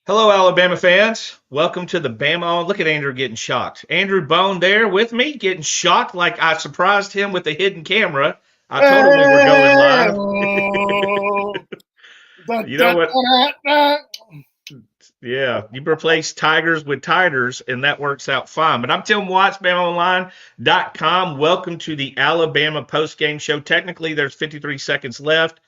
Hello, Alabama fans. Welcome to the Bama On. Look at Andrew getting shocked. Andrew Bone there with me, getting shocked like I surprised him with a hidden camera. I told him we were going live. Oh, dun, You know dun, what? dun, dun. Yeah, you replace Tigers with Tiders, and that works out fine. But I'm Tim Watts, BamaOnLine.com. Welcome to the Alabama postgame show. Technically, there's 53 seconds left.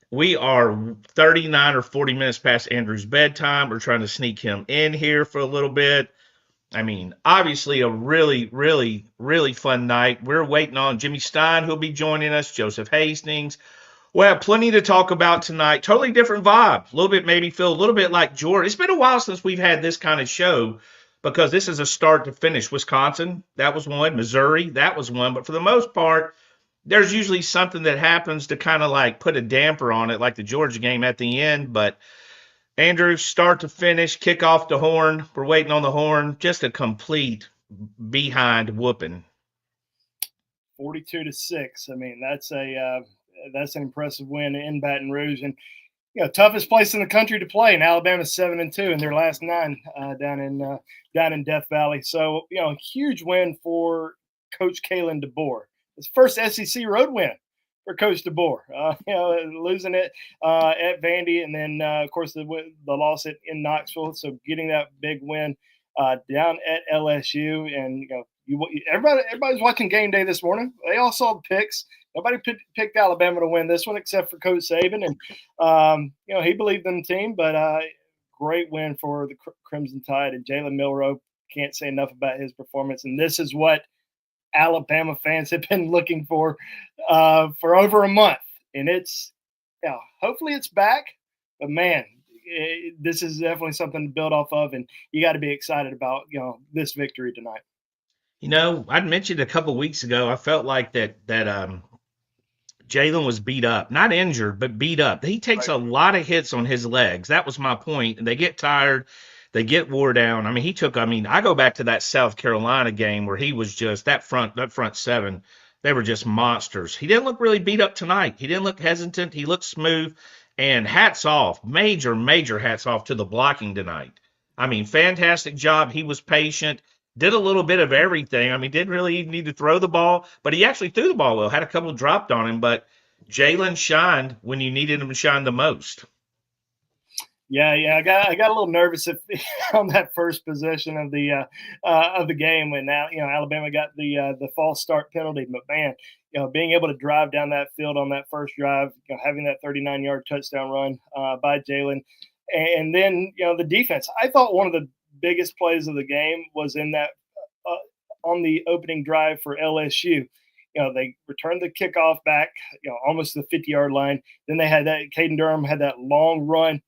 We are 39 or 40 minutes past Andrew's bedtime. We're trying to sneak him in here for a little bit. I mean, obviously a really, really, really fun night. We're waiting on Jimmy Stein, who'll be joining us, Joseph Hastings. We'll have plenty to talk about tonight. Totally different vibe. A little bit, maybe feel a little bit like Georgia. It's been a while since we've had this kind of show because this is a start to finish. Wisconsin, that was one. Missouri, that was one. But for the most part, there's usually something that happens to kind of like put a damper on it, like the Georgia game at the end. But Andrew, start to finish, kick off the horn. We're waiting on the horn. Just a complete behind whooping. 42-6. I mean, that's an impressive win in Baton Rouge, and toughest place in the country to play. And Alabama's 7-2 in their last nine down in Death Valley. So huge win for Coach Kalen DeBoer. His first SEC road win for Coach DeBoer. Losing it at Vandy, and then of course the loss in Knoxville. So getting that big win down at LSU, and everybody's watching game day this morning. They all saw the picks. Nobody picked Alabama to win this one except for Coach Saban, and he believed in the team. But great win for the Crimson Tide, and Jalen Milroe. Can't say enough about his performance. And this is what Alabama fans have been looking for over a month, and it's hopefully it's back. But man, this is definitely something to build off of, and you got to be excited about this victory tonight. I'd mentioned a couple weeks ago. I felt like that Jalen was beat up, not injured, but beat up. He takes a lot of hits on his legs. That was my point. And they get tired, they get wore down. I mean, I go back to that South Carolina game where he was just that front seven. They were just monsters. He didn't look really beat up tonight. He didn't look hesitant. He looked smooth. And hats off, major hats off to the blocking tonight. I mean, fantastic job. He was patient, did a little bit of everything. I mean, didn't really need to throw the ball, but he actually threw the ball well. Had a couple dropped on him, but Jalen shined when you needed him to shine the most. Yeah, I got a little nervous on that first possession of the game when Alabama got the false start penalty. But man, being able to drive down that field on that first drive, having that 39-yard touchdown run by Jalen, and then the defense. I thought one of the biggest plays of the game was in that on the opening drive for LSU. They returned the kickoff back, almost to the 50-yard line. Then they had that Caden Durham had that long run.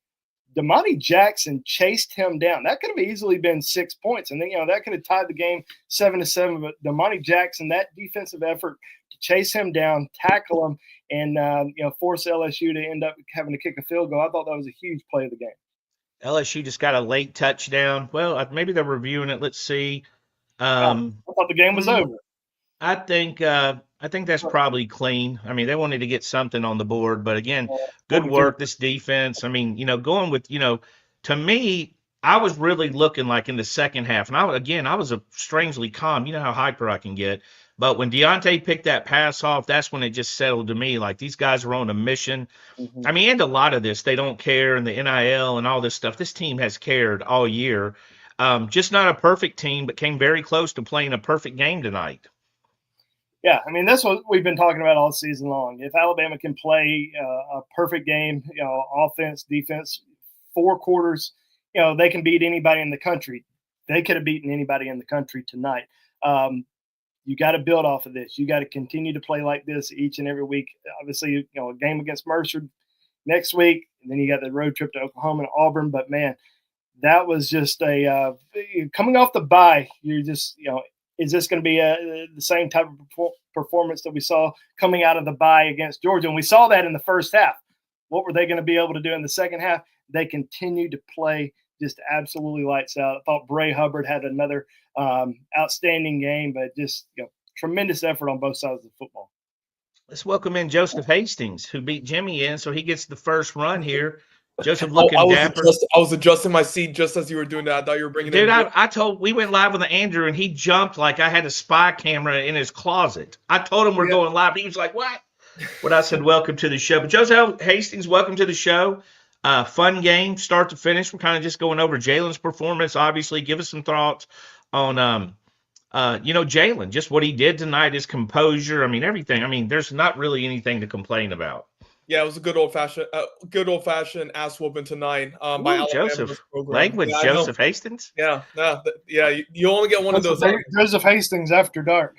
Damani Jackson chased him down. That could have easily been 6 points, and then that could have tied the game 7-7. But Damani Jackson, that defensive effort to chase him down, tackle him, and force LSU to end up having to kick a field goal. I thought that was a huge play of the game. LSU just got a late touchdown. Well, maybe they're reviewing it. Let's see. I thought the game was over. I think that's probably clean. I mean, they wanted to get something on the board, but again, good work, this defense. I mean, going with, to me, I was really looking like in the second half, and I was strangely calm. You know how hyper I can get. But when Deontay picked that pass off, that's when it just settled to me. Like these guys are on a mission. Mm-hmm. I mean, and a lot of this, they don't care, and the NIL and all this stuff. This team has cared all year. Just not a perfect team, but came very close to playing a perfect game tonight. Yeah, I mean, that's what we've been talking about all season long. If Alabama can play a perfect game, offense, defense, 4 quarters, they can beat anybody in the country. They could have beaten anybody in the country tonight. You got to build off of this. You got to continue to play like this each and every week. Obviously, a game against Mercer next week, and then you got the road trip to Oklahoma and Auburn. But, man, that was just coming off the bye, you're just, is this going to be the same type of performance that we saw coming out of the bye against Georgia? And we saw that in the first half. What were they going to be able to do in the second half? They continued to play just absolutely lights out. I thought Bray Hubbard had another outstanding game, but just tremendous effort on both sides of the football. Let's welcome in Joseph Hastings, who beat Jimmy in, so he gets the first run here. Joseph looking dapper. I was adjusting my seat just as you were doing that. I thought you were bringing Dude, in. we went live with Andrew, and he jumped like I had a spy camera in his closet. I told him we're going live. He was like, what? When I said, welcome to the show. But Joseph Hastings, welcome to the show. Fun game, start to finish. We're kind of just going over Jalen's performance. Obviously, give us some thoughts on, Jalen, just what he did tonight, his composure. I mean, everything. I mean, there's not really anything to complain about. Yeah, it was a good old fashioned ass whooping tonight by Alabama's Joseph program. language. Joseph Hastings. Yeah. You only get one of those. Joseph Hastings after dark.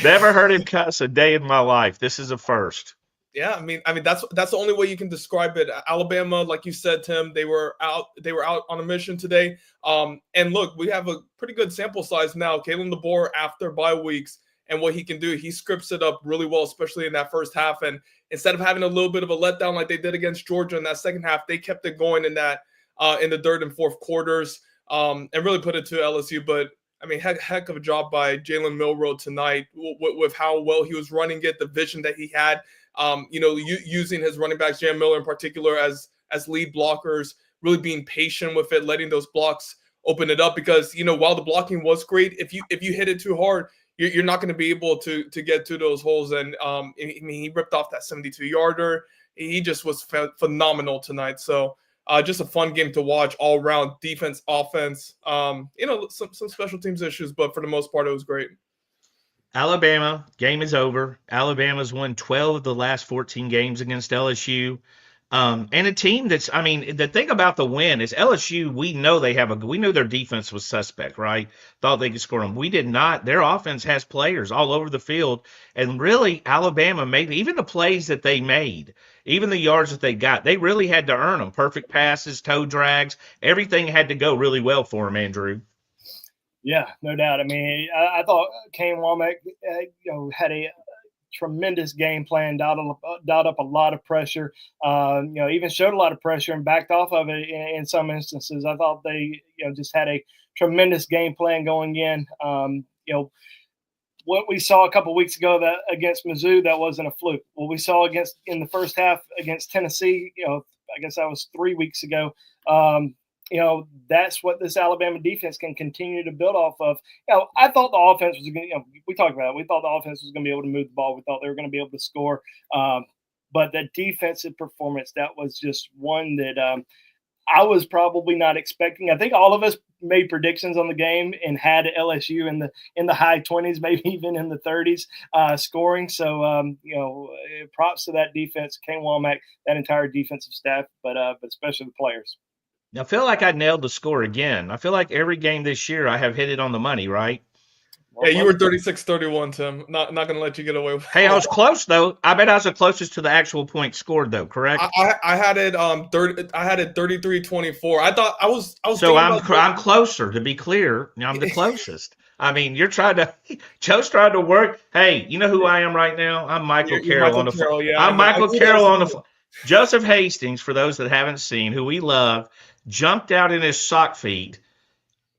Never heard him cuss a day in my life. This is a first. Yeah, I mean that's the only way you can describe it. Alabama, like you said, Tim, they were out on a mission today. And look, we have a pretty good sample size now. Kalen DeBoer after bye weeks and what he can do, he scripts it up really well, especially in that first half. And instead of having a little bit of a letdown like they did against Georgia in that second half, they kept it going in the third and fourth quarters and really put it to LSU. But I mean, heck of a job by Jalen Milroe tonight with how well he was running it, the vision that he had. Using his running backs, Jam Miller in particular, as lead blockers, really being patient with it, letting those blocks open it up. Because while the blocking was great, if you hit it too hard, you're not going to be able to get to those holes. And he ripped off that 72-yarder. He just was phenomenal tonight. So just a fun game to watch all around, defense, offense. Some special teams issues, but for the most part, it was great. Alabama, game is over. Alabama's won 12 of the last 14 games against LSU. And a team that's, I mean, the thing about the win is LSU, we know their defense was suspect, right? Thought they could score them. We did not. Their offense has players all over the field. And really, Alabama made, even the plays that they made, even the yards that they got, they really had to earn them. Perfect passes, toe drags, everything had to go really well for them, Andrew. Yeah, no doubt. I mean, I thought Kane Womack, had a tremendous game plan, dialed up a lot of pressure. Even showed a lot of pressure and backed off of it in some instances. I thought they, just had a tremendous game plan going in. What we saw a couple of weeks ago against Mizzou, that wasn't a fluke. What we saw in the first half against Tennessee, I guess that was 3 weeks ago. That's what this Alabama defense can continue to build off of. I thought the offense was going to, we talked about it. We thought the offense was going to be able to move the ball. We thought they were going to be able to score. But the defensive performance, that was just one that I was probably not expecting. I think all of us made predictions on the game and had LSU in the high 20s, maybe even in the 30s scoring. So, props to that defense, Kane Womack, that entire defensive staff, but especially the players. I feel like I nailed the score again. I feel like every game this year I have hit it on the money, right? Yeah, you were 36-31, Tim. Not going to let you get away with it. Hey, I was close though. I bet I was the closest to the actual point scored though, correct? I had it 33-24. I thought I was So I'm closer, to be clear. I'm the closest. I mean, Joe's trying to work. Hey, you know who I am right now? I'm Michael Carroll on the phone. Yeah, I'm Michael Carroll on the phone. Joseph Hastings, for those that haven't seen, who we love, jumped out in his sock feet,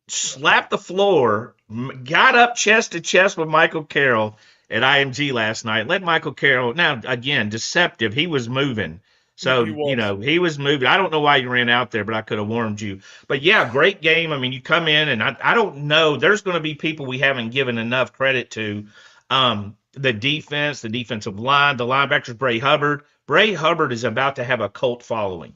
slapped the floor, got up chest to chest with Michael Carroll at IMG last night. Let Michael Carroll, now again, deceptive. He was moving. So, he was moving. I don't know why you ran out there, but I could have warned you. But yeah, great game. I mean, you come in and I don't know. There's going to be people we haven't given enough credit to. The defense, the defensive line, the linebackers, Bray Hubbard. Bray Hubbard is about to have a cult following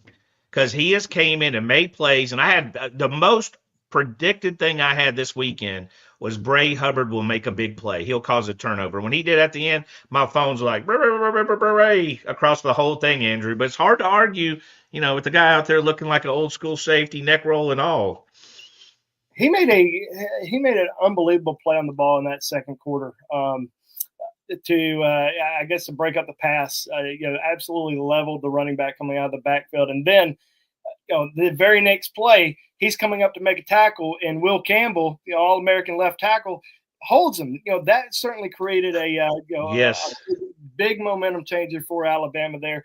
because he has came in and made plays. And I had the most predicted thing I had this weekend was Bray Hubbard will make a big play. He'll cause a turnover. When he did at the end, my phone's like Bray across the whole thing, Andrew. But it's hard to argue, with the guy out there looking like an old school safety, neck roll and all. He made an unbelievable play on the ball in that second quarter. To break up the pass, absolutely leveled the running back coming out of the backfield. And then, the very next play, he's coming up to make a tackle, and Will Campbell, the All-American left tackle, holds him. That certainly created a big momentum changer for Alabama there.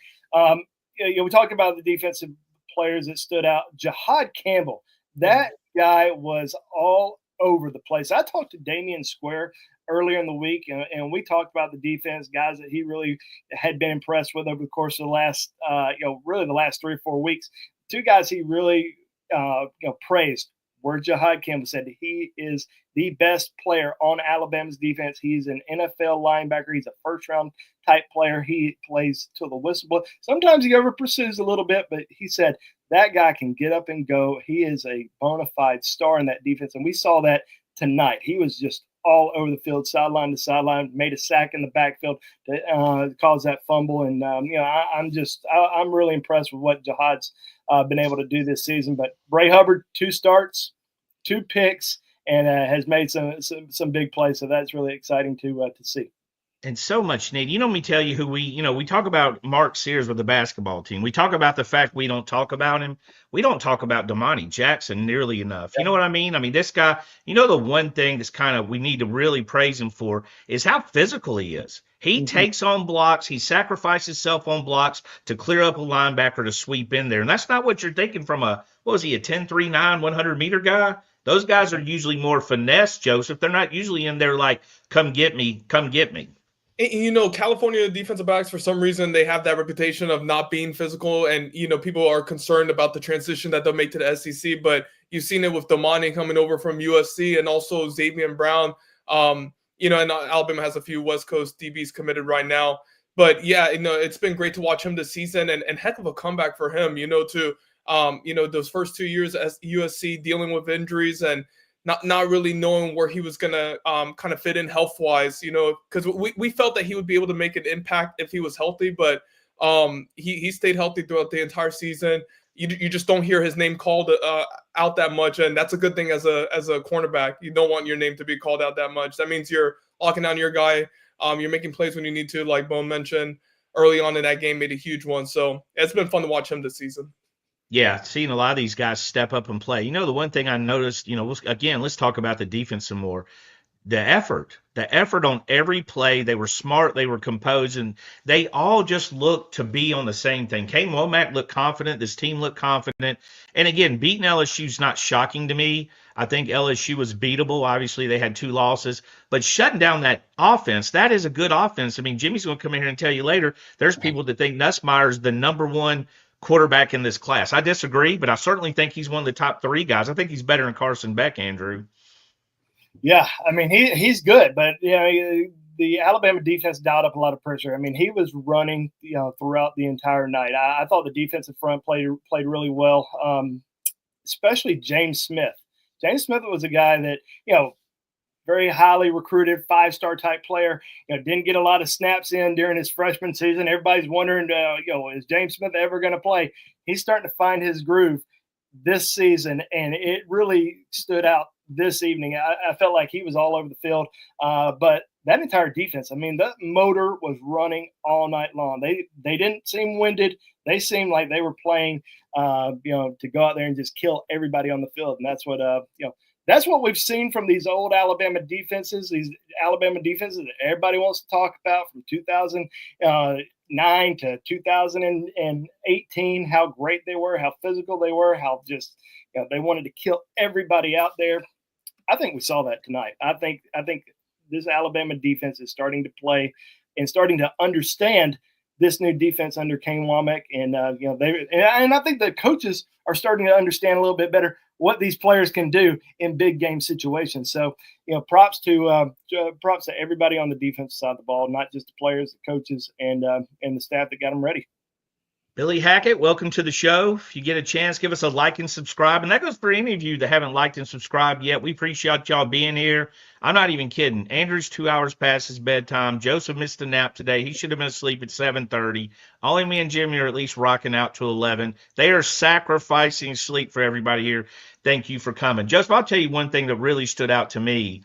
We talked about the defensive players that stood out. Jahad Campbell, that guy was all over the place. I talked to Damian Square earlier in the week, and we talked about the defense, guys that he really had been impressed with over the course of the last, really the last 3 or 4 weeks. two guys he really praised were Jihad Campbell. Said he is the best player on Alabama's defense. He's an NFL linebacker. He's a first-round type player. He plays till the whistle blows. Sometimes he over pursues a little bit, but he said that guy can get up and go. He is a bona fide star in that defense, and we saw that tonight. He was just all over the field, sideline to sideline, made a sack in the backfield to cause that fumble. And, I'm really impressed with what Jihad's been able to do this season. But Bray Hubbard, 2 starts, 2 picks, and has made some big plays. So that's really exciting to see. And so much need. You know me tell you who we talk about Mark Sears with the basketball team. We talk about the fact we don't talk about him. We don't talk about Damani Jackson nearly enough. You know what I mean? I mean, this guy, the one thing that's kind of we need to really praise him for is how physical he is. He takes on blocks. He sacrifices himself on blocks to clear up a linebacker to sweep in there. And that's not what you're thinking from a 10'3", 100-meter guy? Those guys are usually more finesse, Joseph. They're not usually in there like, come get me, come get me. California defensive backs, for some reason, they have that reputation of not being physical. And, people are concerned about the transition that they'll make to the SEC. But you've seen it with Damani coming over from USC and also Xavier Brown. And Alabama has a few West Coast DBs committed right now. But, yeah, it's been great to watch him this season and heck of a comeback for him, those first 2 years at USC dealing with injuries and not really knowing where he was going to kind of fit in health-wise, because we felt that he would be able to make an impact if he was healthy, but he stayed healthy throughout the entire season. You just don't hear his name called out that much, and that's a good thing as a cornerback. You don't want your name to be called out that much. That means you're locking down your guy. You're making plays when you need to, like Bone mentioned early on in that game, made a huge one. So it's been fun to watch him this season. Yeah, seeing a lot of these guys step up and play. The one thing I noticed, let's talk about the defense some more. The effort on every play, they were smart, they were composed, and they all just looked to be on the same thing. Kane Womack looked confident. This team looked confident. And again, beating LSU's not shocking to me. I think LSU was beatable. Obviously, they had 2 losses. But shutting down that offense, that is a good offense. I mean, Jimmy's going to come in here and tell you later, there's people that think Nussmeier's the number 1 quarterback in this class. I disagree, but I certainly think he's one of the top 3 guys. I think he's better than Carson Beck, Andrew. Yeah, I mean, he's good, but the Alabama defense dialed up a lot of pressure. I mean, he was running throughout the entire night. I thought the defensive front played really well, especially James Smith. James Smith was a guy that very highly recruited, 5-star type player. Didn't get a lot of snaps in during his freshman season. Everybody's wondering, is James Smith ever going to play? He's starting to find his groove this season, and it really stood out this evening. I felt like he was all over the field, but that entire defense, I mean, that motor was running all night long. They didn't seem winded. They seemed like they were playing, to go out there and just kill everybody on the field, and that's what that's what we've seen from these old Alabama defenses, that everybody wants to talk about from 2009 to 2018, how great they were, how physical they were, how just they wanted to kill everybody out there. I think we saw that tonight. I think this Alabama defense is starting to play and starting to understand this new defense under Kane Womack, and I think the coaches are starting to understand a little bit better what these players can do in big game situations. So, props to everybody on the defensive side of the ball, not just the players, the coaches, and the staff that got them ready. Billy Hackett, welcome to the show. If you get a chance, give us a like and subscribe. And that goes for any of you that haven't liked and subscribed yet. We appreciate y'all being here. I'm not even kidding. Andrew's 2 hours past his bedtime. Joseph missed a nap today. He should have been asleep at 7:30. Only me and Jimmy are at least rocking out to 11. They are sacrificing sleep for everybody here. Thank you for coming. Joseph, I'll tell you one thing that really stood out to me.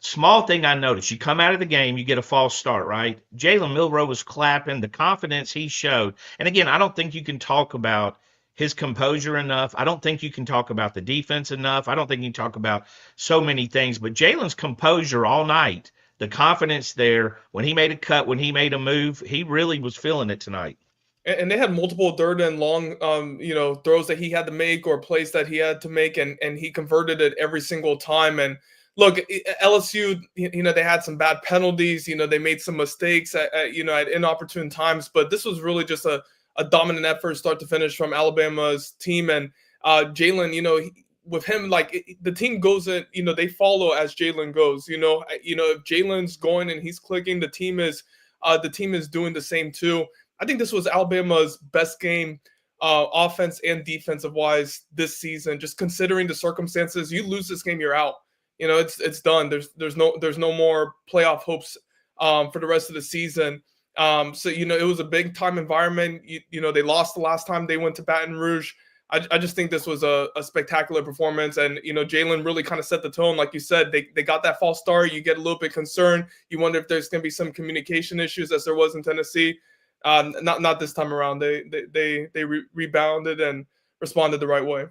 Small thing I noticed, you come out of the game, you get a false start, right? Jalen Milroe was clapping, the confidence he showed. And again, I don't think you can talk about his composure enough. I don't think you can talk about the defense enough. I don't think you can talk about so many things. But Jalen's composure all night, the confidence there, when he made a cut, when he made a move, he really was feeling it tonight. And they had multiple third and long, throws that he had to make or plays that he had to make, and he converted it every single time. And look, LSU, they had some bad penalties. They made some mistakes at inopportune times. But this was really just a a dominant effort start to finish from Alabama's team. And Jalen, with him, like the team goes in, they follow as Jalen goes. If Jalen's going and he's clicking, the team is doing the same too. I think this was Alabama's best game, offense and defensive wise this season. Just considering the circumstances, you lose this game, you're out. It's done. There's no more playoff hopes for the rest of the season. So it was a big time environment. They lost the last time they went to Baton Rouge. I just think this was a spectacular performance, and Jalen really kind of set the tone. Like you said, they got that false start. You get a little bit concerned. You wonder if there's going to be some communication issues as there was in Tennessee. Not this time around. They rebounded and responded the right way.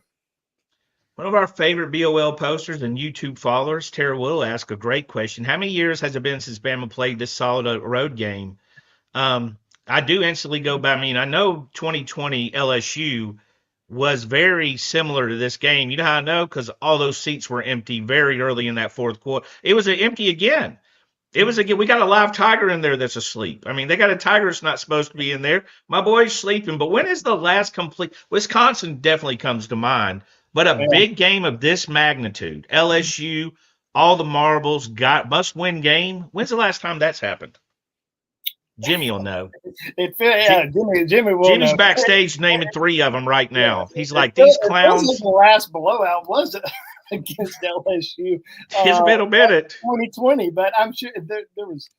One of our favorite BOL posters and YouTube followers, Tara Will, asked a great question. How many years has it been since Bama played this solid road game? I do instantly go by. I know 2020 LSU was very similar to this game. You know how I know? Because all those seats were empty very early in that fourth quarter. It was empty again. We got a live tiger in there that's asleep. They got a tiger that's not supposed to be in there. My boy's sleeping. But when is the last complete? Wisconsin definitely comes to mind. But a big game of this magnitude, LSU, all the marbles, must-win game. When's the last time that's happened? Jimmy will know. Jimmy will Jimmy's know. backstage naming 3 of them right now. He's like, these clowns. The last blowout was against LSU. It's been a minute. 2020, but I'm sure there's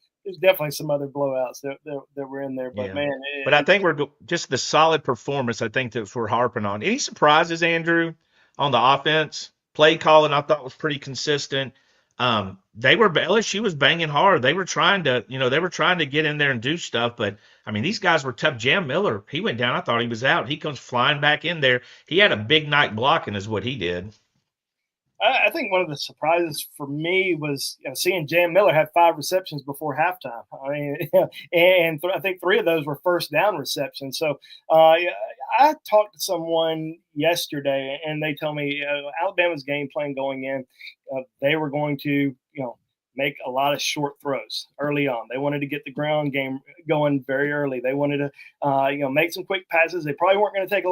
definitely some other blowouts that were in there. But man, but I think we're just the solid performance. I think that we're harping on. Any surprises, Andrew, on the offense? Play calling I thought was pretty consistent. LSU was banging hard. They were trying to get in there and do stuff, but these guys were tough. Jam Miller, he went down. I thought he was out. He comes flying back in there. He had a big night blocking is what he did. I think one of the surprises for me was seeing Jam Miller have 5 receptions before halftime. I think 3 of those were first down receptions. So I talked to someone yesterday, and they told me Alabama's game plan going in, they were going to make a lot of short throws early on. They wanted to get the ground game going very early. They wanted to make some quick passes. They probably weren't going to take a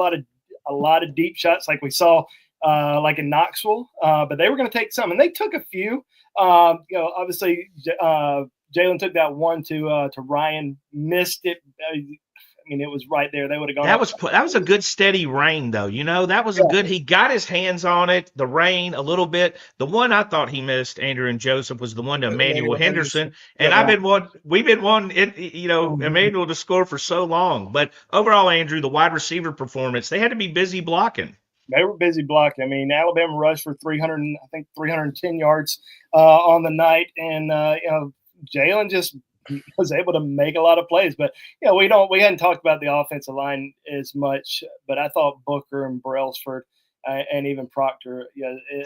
lot of deep shots like we saw. Like in Knoxville, but they were going to take some, and they took a few. Obviously, Jalen took that one to Ryan, missed it. It was right there. They would have gone. That was a good steady rain, though. That was a good. He got his hands on it. The rain a little bit. The one I thought he missed, Andrew and Joseph, was the one to Emmanuel Henderson. And we've been wanting Emmanuel to score for so long. But overall, Andrew, the wide receiver performance, they had to be busy blocking. They were busy blocking. Alabama rushed for 310 yards on the night, and Jalen just was able to make a lot of plays. But we hadn't talked about the offensive line as much, but I thought Booker and Brailsford and even Proctor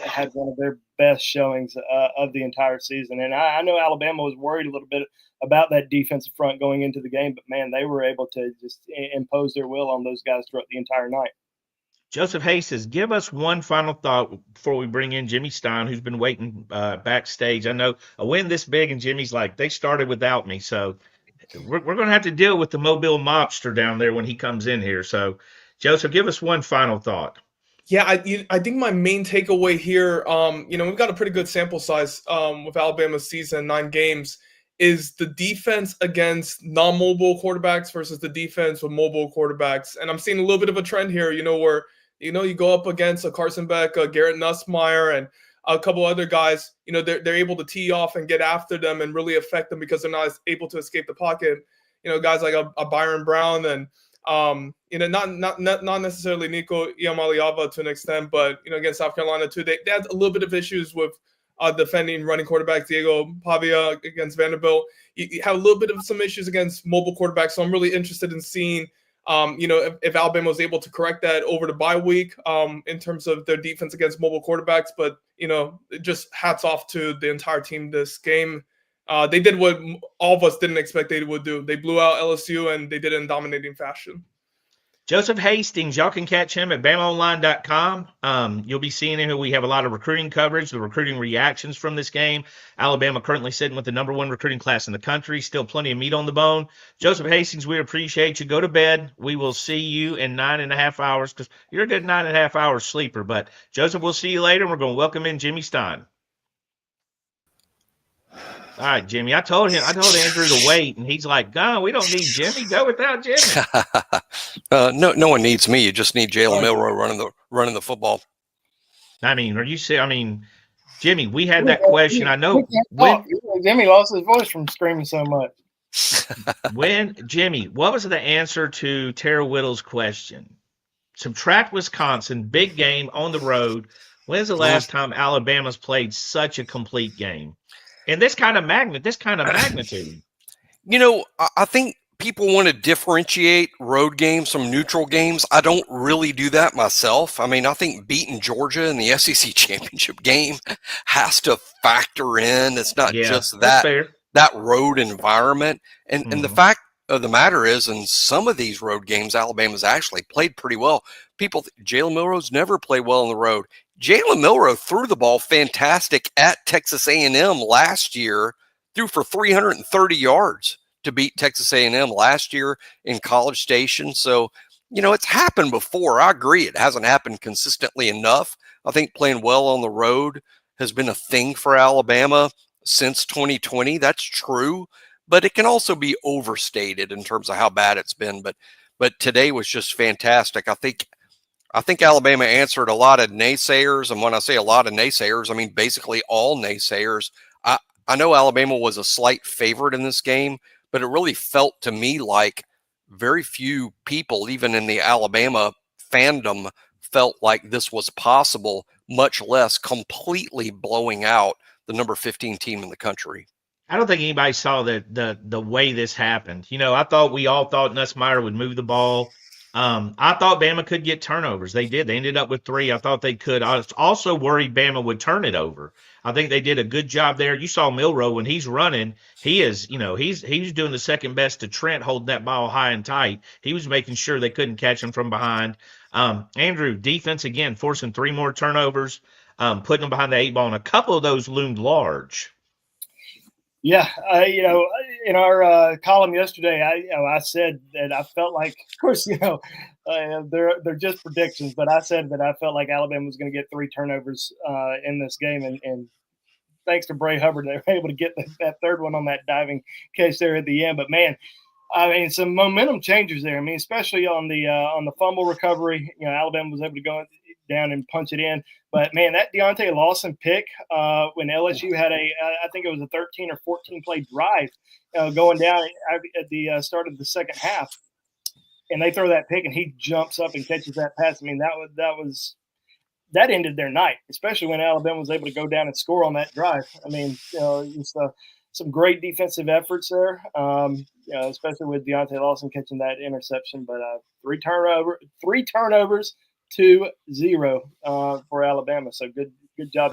had one of their best showings of the entire season. And I know Alabama was worried a little bit about that defensive front going into the game, but man, they were able to just impose their will on those guys throughout the entire night. Joseph Hastings, give us one final thought before we bring in Jimmy Stein, who's been waiting backstage. I know a win this big, and Jimmy's like, they started without me. So we're going to have to deal with the Mobile mobster down there when he comes in here. So, Joseph, give us one final thought. Yeah, I think my main takeaway here, we've got a pretty good sample size with Alabama's season, 9 games, is the defense against non-mobile quarterbacks versus the defense with mobile quarterbacks. And I'm seeing a little bit of a trend here, where you go up against a Carson Beck, a Garrett Nussmeier, and a couple other guys, they're able to tee off and get after them and really affect them because they're not able to escape the pocket. Guys like a Byron Brown and, not necessarily Nico Iamaleava to an extent, but, against South Carolina too, they had a little bit of issues with defending running quarterbacks. Diego Pavia against Vanderbilt. You have a little bit of some issues against mobile quarterbacks. So I'm really interested in seeing if Alabama was able to correct that over the bye week in terms of their defense against mobile quarterbacks. But, just hats off to the entire team this game. They did what all of us didn't expect they would do. They blew out LSU, and they did it in dominating fashion. Joseph Hastings, y'all can catch him at BamaOnLine.com. You'll be seeing him. We have a lot of recruiting coverage, the recruiting reactions from this game. Alabama currently sitting with the #1 recruiting class in the country. Still plenty of meat on the bone. Joseph Hastings, we appreciate you. Go to bed. We will see you in 9.5 hours because you're a good 9.5 hours sleeper. But Joseph, we'll see you later. And we're going to welcome in Jimmy Stein. All right, Jimmy. I told Andrew to wait, and he's like, "God, we don't need Jimmy. Go without Jimmy." No one needs me. You just need Jalen Milroe running the football. I mean, Jimmy, we had that question. I know Jimmy lost his voice from screaming so much. Jimmy, what was the answer to Tara Whittle's question? Subtract Wisconsin, big game on the road. When's the last time Alabama's played such a complete game? And this kind of magnitude. I think people want to differentiate road games from neutral games. I don't really do that myself. I mean, I think beating Georgia in the SEC championship game has to factor in. It's not just that road environment. And the fact of the matter is, in some of these road games, Alabama's actually played pretty well. Jalen Milroe's never played well on the road. Jalen Milroe threw the ball fantastic at Texas A&M last year, threw for 330 yards to beat Texas A&M last year in College Station. So, it's happened before. I agree. It hasn't happened consistently enough. I think playing well on the road has been a thing for Alabama since 2020. That's true, but it can also be overstated in terms of how bad it's been. But today was just fantastic. I think Alabama answered a lot of naysayers. And when I say a lot of naysayers, I mean basically all naysayers. I know Alabama was a slight favorite in this game, but it really felt to me like very few people, even in the Alabama fandom, felt like this was possible, much less completely blowing out the number 15 team in the country. I don't think anybody saw the way this happened. We all thought Nussmeier would move the ball. I thought Bama could get turnovers. They did. They ended up with 3. I thought they could. I was also worried Bama would turn it over. I think they did a good job there. You saw Milroe when he's running. He's doing the second best to Trent, holding that ball high and tight. He was making sure they couldn't catch him from behind. Andrew, defense again, forcing 3 more turnovers, putting them behind the 8 ball, and a couple of those loomed large. Yeah, in our column yesterday, I said that I felt like, of course, they're just predictions, but I said that I felt like Alabama was going to get 3 turnovers in this game, and thanks to Bray Hubbard, they were able to get that third one on that diving catch there at the end. But man, I mean, some momentum changers there. I mean, especially on the fumble recovery, Alabama was able to go down and punch it in. But man, that Deontay Lawson pick when LSU had I think it was a 13 or 14 play drive going down at the start of the second half, and they throw that pick and he jumps up and catches that pass. I mean, that ended their night, especially when Alabama was able to go down and score on that drive. I mean, just some great defensive efforts there, especially with Deontay Lawson catching that interception. But 3 turnovers. 2-0 for Alabama. So good job.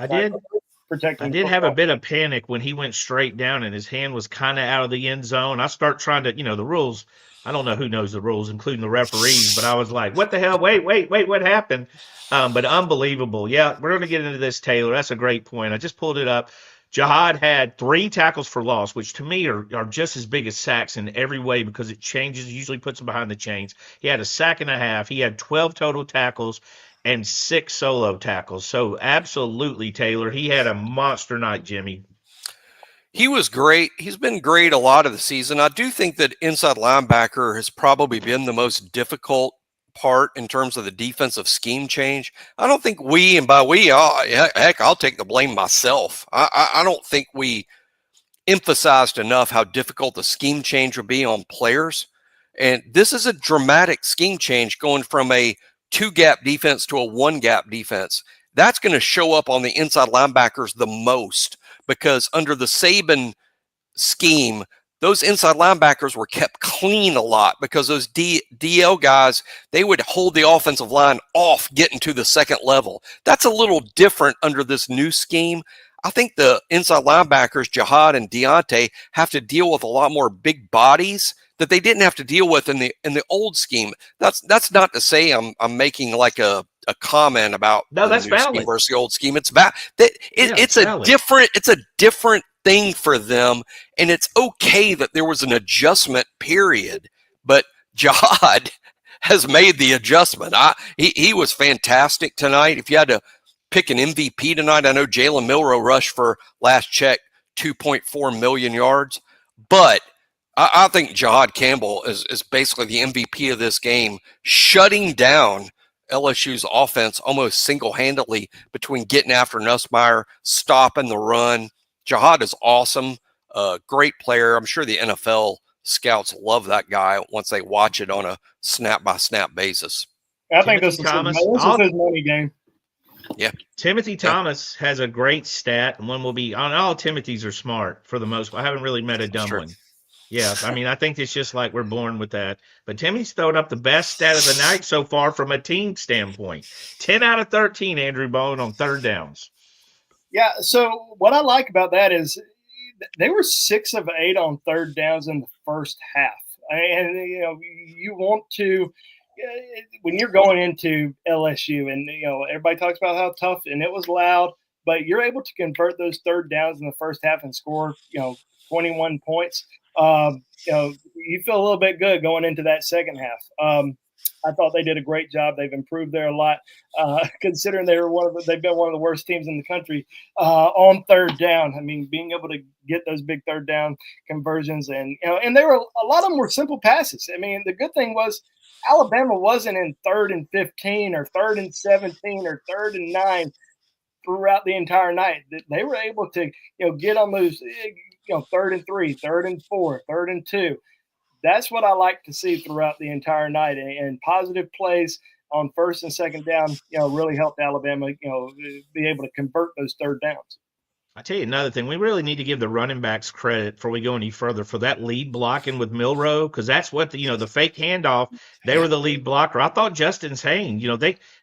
Protecting. I did have a bit of panic when he went straight down and his hand was kind of out of the end zone. I start trying to, the rules. I don't know who knows the rules, including the referees, but I was like, what the hell? Wait, what happened? But unbelievable. Yeah, we're going to get into this, Taylor. That's a great point. I just pulled it up. Jihad had 3 tackles for loss, which to me are just as big as sacks in every way because it usually puts them behind the chains. He had a sack and a half. He had 12 total tackles and 6 solo tackles. So absolutely, Taylor, he had a monster night, Jimmy. He was great. He's been great a lot of the season. I do think that inside linebacker has probably been the most difficult part in terms of the defensive scheme change. I don't think and by we, heck, I'll take the blame myself. I don't think we emphasized enough how difficult the scheme change would be on players. And this is a dramatic scheme change going from a 2-gap defense to a 1-gap defense. That's going to show up on the inside linebackers the most because under the Saban scheme, those inside linebackers were kept clean a lot because those DL guys, they would hold the offensive line off getting to the second level. That's a little different under this new scheme. I think the inside linebackers, Jihad and Deontay, have to deal with a lot more big bodies that they didn't have to deal with in the old scheme. That's not to say I'm making like a comment about No, the that's new scheme valid. versus the old scheme. It's bad. It's a different thing for them, and it's okay that there was an adjustment period. But Jihad has made the adjustment. He was fantastic tonight. If you had to pick an MVP tonight, I know Jalen Milroe rushed for, last check, 2.4 million yards, but I think Jihad Campbell is basically the MVP of this game, shutting down LSU's offense almost single-handedly between getting after Nussmeier, stopping the run. Jihad is awesome, great player. I'm sure the NFL scouts love that guy once they watch it on a snap-by-snap basis. I think this is his money game. Yeah. Timothy Thomas has a great stat, and one will be on all Timothys are smart for the most part. I haven't really met a dumb one. Yeah, I mean, I think it's just like we're born with that. But Timmy's throwing up the best stat of the night so far from a team standpoint. 10 out of 13, Andrew Bone, on third downs. Yeah, so what I like about that is they were 6 of 8 on third downs in the first half. And, you know, you want to – when you're going into LSU and, you know, everybody talks about how tough and it was loud, but you're able to convert those third downs in the first half and score, you know, 21 points. You know, you feel a little bit good going into that second half. I thought they did a great job. They've improved there a lot, considering they've been one of the worst teams in the country on third down. I mean, being able to get those big third down conversions, and you know, and there were a lot of them were simple passes. I mean, the good thing was Alabama wasn't in 3rd and 15 or 3rd and 17 or 3rd and 9 throughout the entire night. They were able to, you know, get on those, you know, 3rd and 3, 3rd and 4, 3rd and 2. That's what I like to see throughout the entire night. And positive plays on first and second down, you know, really helped Alabama, you know, be able to convert those third downs. I tell you another thing, we really need to give the running backs credit before we go any further for that lead blocking with Milroe, because that's what the fake handoff, they were the lead blocker. I thought Justin's Hayne, you know,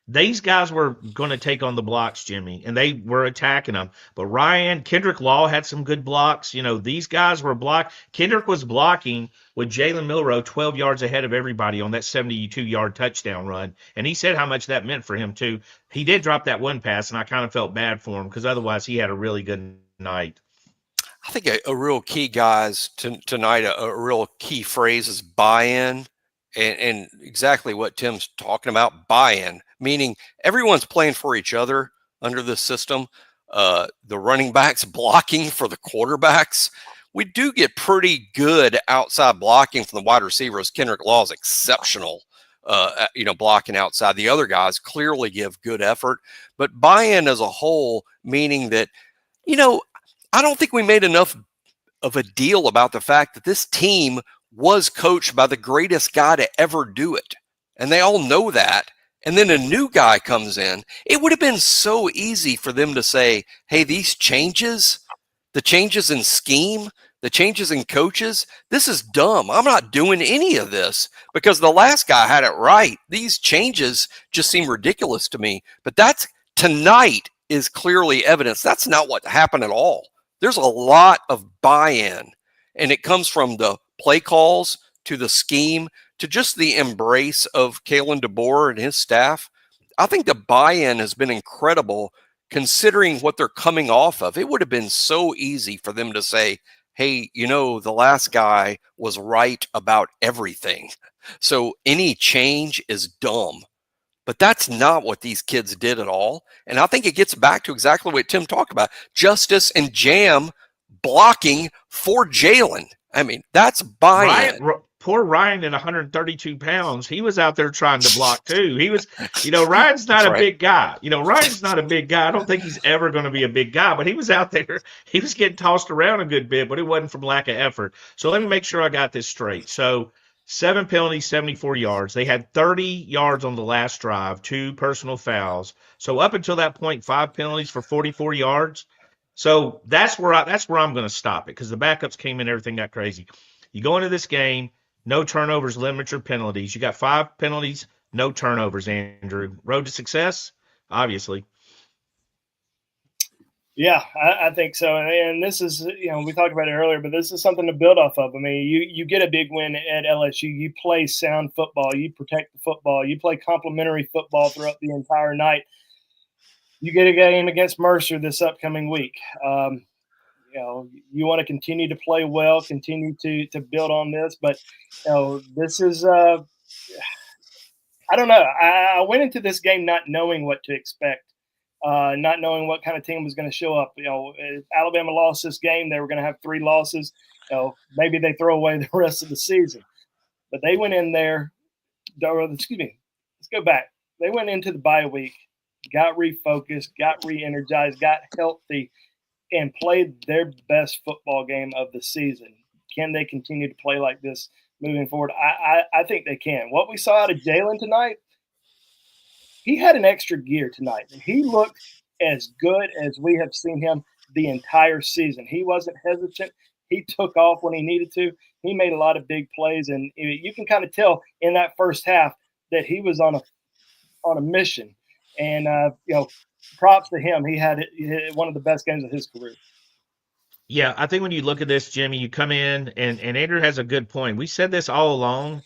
these guys were going to take on the blocks, Jimmy, and they were attacking them. But Kendrick Law had some good blocks. You know, these guys were blocked. Kendrick was blocking with Jalen Milroe 12 yards ahead of everybody on that 72-yard touchdown run. And he said how much that meant for him, too. He did drop that one pass, and I kind of felt bad for him because otherwise he had a really good night. I think a real key, guys, tonight, a real key phrase is buy-in. And exactly what Tim's talking about, buy-in, meaning everyone's playing for each other under this system. The running backs blocking for the quarterbacks. We do get pretty good outside blocking from the wide receivers. Kendrick Law is exceptional, blocking outside. The other guys clearly give good effort. But buy-in as a whole, meaning that, you know, I don't think we made enough of a deal about the fact that this team was coached by the greatest guy to ever do it. And they all know that. And then a new guy comes in. It would have been so easy for them to say, hey, these changes, the changes in scheme, the changes in coaches, this is dumb. I'm not doing any of this because the last guy had it right. These changes just seem ridiculous to me. But tonight is clearly evidence. That's not what happened at all. There's a lot of buy-in, and it comes from the play calls to the scheme to just the embrace of Kalen DeBoer and his staff. I think the buy-in has been incredible considering what they're coming off of. It would have been so easy for them to say, hey, you know, the last guy was right about everything, so any change is dumb. But that's not what these kids did at all. And I think it gets back to exactly what Tim talked about. Justice and Jam blocking for Jalen. I mean, that's buy-in. Poor Ryan at 132 pounds. He was out there trying to block too. He was, you know, Ryan's not a big guy. You know, Ryan's not a big guy. I don't think he's ever going to be a big guy, but he was out there. He was getting tossed around a good bit, but it wasn't from lack of effort. So let me make sure I got this straight. So 7 penalties, 74 yards. They had 30 yards on the last drive, 2 personal fouls. So up until that point, 5 penalties for 44 yards. So that's where I'm going to stop it because the backups came in, everything got crazy. You go into this game, no turnovers, limit your penalties. You got 5 penalties, no turnovers, Andrew. Road to success, obviously. Yeah, I think so. And this is, we talked about it earlier, but this is something to build off of. I mean, you get a big win at LSU. You play sound football. You protect the football. You play complementary football throughout the entire night. You get a game against Mercer this upcoming week. You want to continue to play well, continue to build on this. But, this is I don't know. I went into this game not knowing what to expect. Not knowing what kind of team was going to show up. If Alabama lost this game, they were going to have 3 losses. Maybe they throw away the rest of the season. But they went in there. Let's go back. They went into the bye week, got refocused, got re-energized, got healthy, and played their best football game of the season. Can they continue to play like this moving forward? I think they can. What we saw out of Jalen tonight, he had an extra gear tonight. He looked as good as we have seen him the entire season. He wasn't hesitant. He took off when he needed to. He made a lot of big plays, and you can kind of tell in that first half that he was on a mission. And props to him. He had one of the best games of his career. Yeah, I think when you look at this, Jimmy, you come in and Andrew has a good point. We said this all along.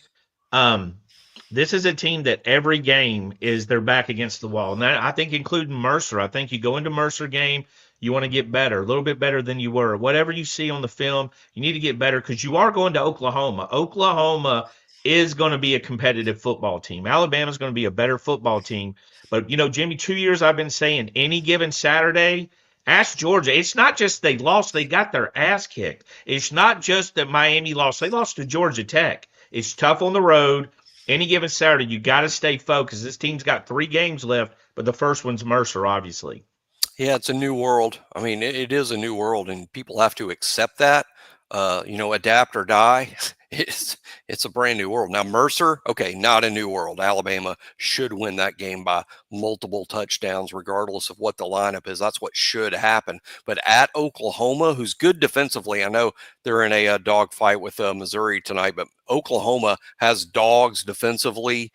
This is a team that every game is their back against the wall. And that, I think, including Mercer. I think you go into Mercer game, you want to get better, a little bit better than you were. Whatever you see on the film, you need to get better because you are going to Oklahoma. Oklahoma is going to be a competitive football team. Alabama's going to be a better football team. But, Jimmy, 2 years I've been saying any given Saturday, ask Georgia. It's not just they lost, they got their ass kicked. It's not just that Miami lost. They lost to Georgia Tech. It's tough on the road. Any given Saturday, you got to stay focused. This team's got 3 games left, but the first one's Mercer, obviously. Yeah, it's a new world. I mean, it is a new world, and people have to accept that. Adapt or die. It's a brand new world. Now, Mercer, okay, not a new world. Alabama should win that game by multiple touchdowns, regardless of what the lineup is. That's what should happen. But at Oklahoma, who's good defensively, I know they're in a dogfight with Missouri tonight, but Oklahoma has dogs defensively.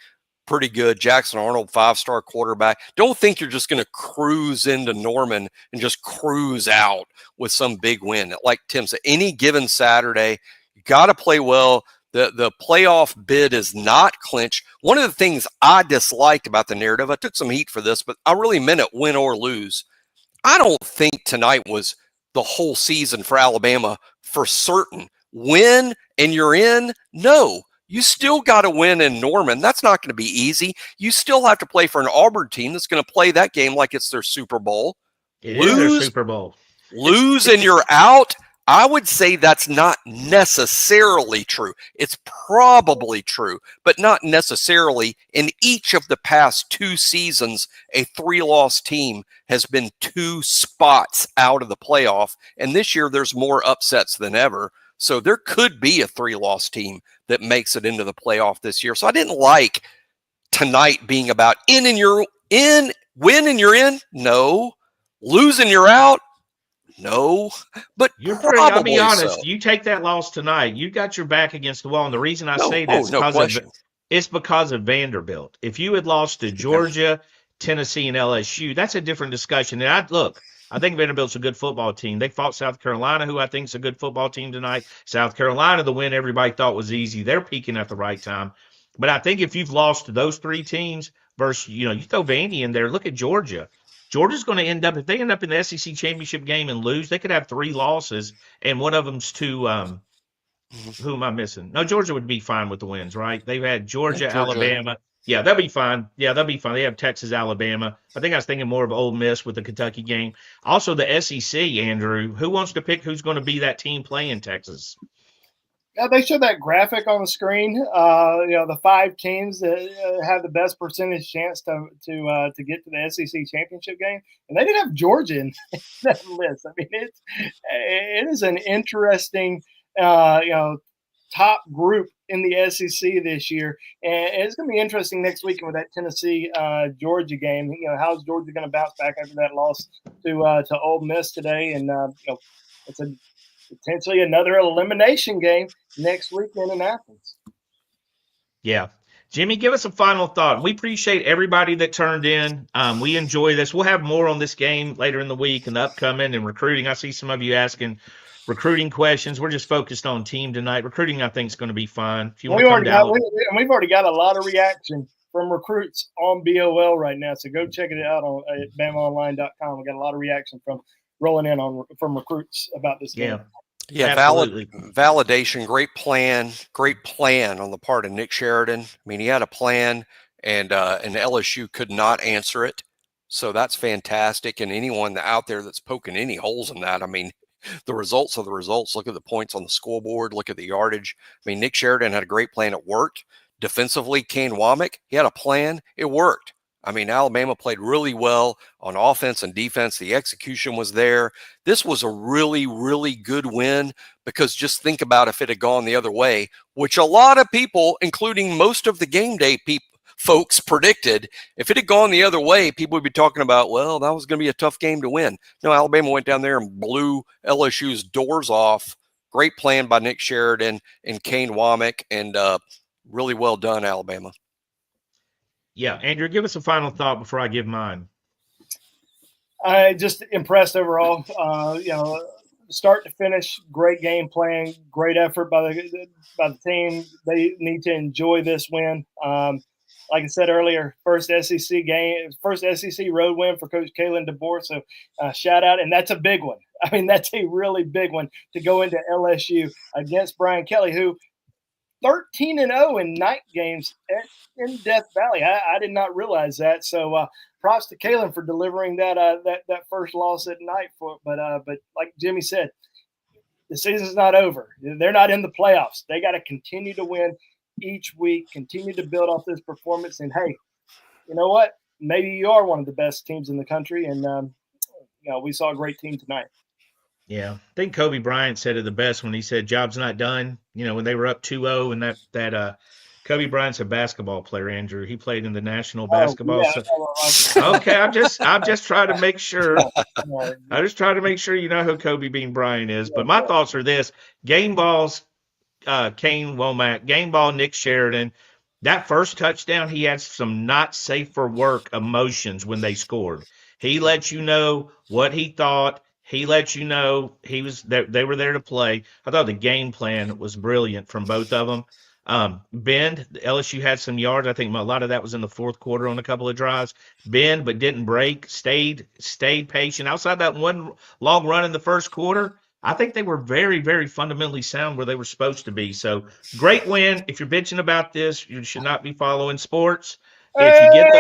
Pretty good. Jackson Arnold, 5-star quarterback. Don't think you're just going to cruise into Norman and just cruise out with some big win. Like Tim said, any given Saturday, you got to play well. The playoff bid is not clinched. One of the things I dislike about the narrative, I took some heat for this, but I really meant it, win or lose. I don't think tonight was the whole season for Alabama for certain. Win and you're in? No. You still got to win in Norman. That's not going to be easy. You still have to play for an Auburn team that's going to play that game like it's their Super Bowl. It is their Super Bowl. Lose and you're out. I would say that's not necessarily true. It's probably true, but not necessarily. In each of the past 2 seasons, a 3-loss team has been 2 spots out of the playoff. And this year, there's more upsets than ever. So there could be a 3-loss team that makes it into the playoff this year. So I didn't like tonight being about in and you're in, win and you're in. No. Lose and you're out. No. But you're probably I'll be honest. So. You take that loss tonight, you got your back against the wall. And the reason I say that is because of Vanderbilt. If you had lost to Georgia, Tennessee, and LSU, that's a different discussion. And I think Vanderbilt's a good football team. They fought South Carolina, who I think is a good football team tonight. South Carolina, the win everybody thought was easy. They're peaking at the right time. But I think if you've lost to those 3 teams versus, you throw Vandy in there, look at Georgia. Georgia's going to end up, if they end up in the SEC championship game and lose, they could have 3 losses, and one of them's to who am I missing? No, Georgia would be fine with the wins, right? They've had Georgia. Alabama. Yeah, they'll be fine. They have Texas, Alabama. I think I was thinking more of Ole Miss with the Kentucky game. Also, the SEC, Andrew. Who wants to pick who's going to be that team playing Texas? Yeah, they showed that graphic on the screen. The 5 teams that have the best percentage chance to get to the SEC championship game, and they didn't have Georgia in that list. I mean, it is an interesting, top group in the SEC this year, and it's going to be interesting next week with that Tennessee Georgia game. How's Georgia going to bounce back after that loss to Ole Miss today? And it's potentially another elimination game next weekend in Athens. Yeah. Jimmy, give us a final thought. We appreciate everybody that turned in. We enjoy this. We'll have more on this game later in the week and the upcoming and recruiting. I see some of you asking recruiting questions. We're just focused on team tonight. Recruiting, I think, is going to be fun. If you want to come down, we've already got a lot of reaction from recruits on BOL right now. So go check it out at BamaOnLine.com. We got a lot of reaction from rolling in from recruits about this game. Yeah, validation, great plan on the part of Nick Sheridan. I mean, he had a plan, and LSU could not answer it. So that's fantastic. And anyone out there that's poking any holes in that, I mean, the results are the results. Look at the points on the scoreboard. Look at the yardage. I mean, Nick Sheridan had a great plan. It worked. Defensively, Kane Womack, he had a plan. It worked. I mean, Alabama played really well on offense and defense. The execution was there. This was a really, really good win because just think about if it had gone the other way, which a lot of people, including most of the game day folks, predicted. If it had gone the other way, people would be talking about, well, that was going to be a tough game to win. No, Alabama went down there and blew LSU's doors off. Great plan by Nick Sheridan and Kane Womack, and really well done, Alabama. Yeah, Andrew, give us a final thought before I give mine. Just impressed overall. Start to finish, great game plan, great effort by the team. They need to enjoy this win. Like I said earlier, first SEC road win for Coach Kalen DeBoer. So shout out, and that's a big one. I mean, that's a really big one to go into LSU against Brian Kelly, who 13-0 in night games in Death Valley. I did not realize that. So props to Kalen for delivering that first loss at night. But like Jimmy said, the season's not over. They're not in the playoffs. They got to continue to win each week, continue to build off this performance. And hey, you know what? Maybe you are one of the best teams in the country. And we saw a great team tonight. Yeah, I think Kobe Bryant said it the best when he said, "Job's not done." You know, when they were up 2-0, and that Kobe Bryant's a basketball player, Andrew. He played in the National Basketball. Yeah. Okay, I'm just trying to make sure. I just try to make sure you know who Kobe Bean Bryant is. But my thoughts are this: game balls, Kane Womack, game ball, Nick Sheridan. That first touchdown, he had some not safe for work emotions when they scored. He let you know what he thought. He let you know they were there to play. I thought the game plan was brilliant from both of them. Bend, LSU had some yards. I think a lot of that was in the fourth quarter on a couple of drives. Bend, but didn't break, stayed patient. Outside that one long run in the first quarter, I think they were very, very fundamentally sound where they were supposed to be. So great win. If you're bitching about this, you should not be following sports. If you get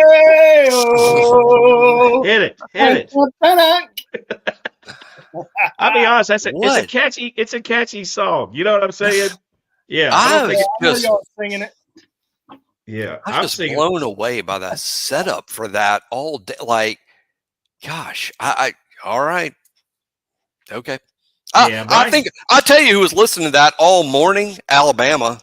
hit it. I'll be honest. It's a catchy song. You know what I'm saying? Yeah, I was y'all singing it. Yeah, I'm just blown away by that setup for that all day. Like, gosh, all right, okay. I think I'll tell you who was listening to that all morning. Alabama,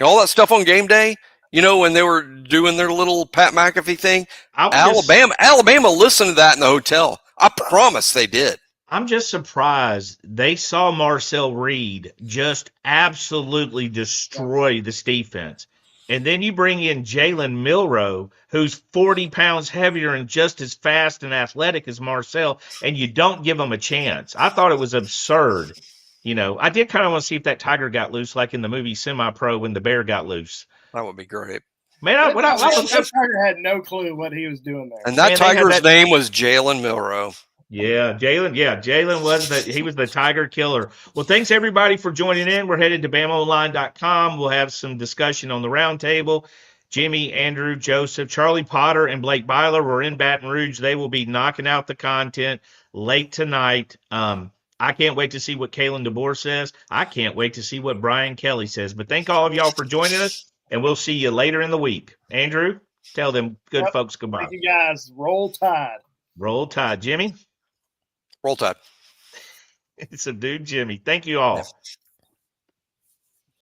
all that stuff on game day. You know, when they were doing their little Pat McAfee thing, Alabama listened to that in the hotel. I promise they did. I'm just surprised they saw Marcel Reed just absolutely destroy this defense. And then you bring in Jalen Milroe, who's 40 pounds heavier and just as fast and athletic as Marcel, and you don't give him a chance. I thought it was absurd. You know, I did kind of want to see if that tiger got loose, like in the movie Semi-Pro when the bear got loose. That would be great. Man, that tiger had no clue what he was doing there. And that tiger's name was Jalen Milroe. Yeah, Jalen was the Tiger Killer. Well, thanks everybody for joining in. We're headed to BamaOnLine.com. We'll have some discussion on the roundtable. Jimmy, Andrew, Joseph, Charlie Potter, and Blake Byler were in Baton Rouge. They will be knocking out the content late tonight. I can't wait to see what Kalen DeBoer says. I can't wait to see what Brian Kelly says. But thank all of y'all for joining us, and we'll see you later in the week. Andrew, tell them good folks goodbye. Thank you, guys. Roll Tide. Roll Tide. Jimmy? Roll Tide. It's a dude, Jimmy. Thank you all. Yeah.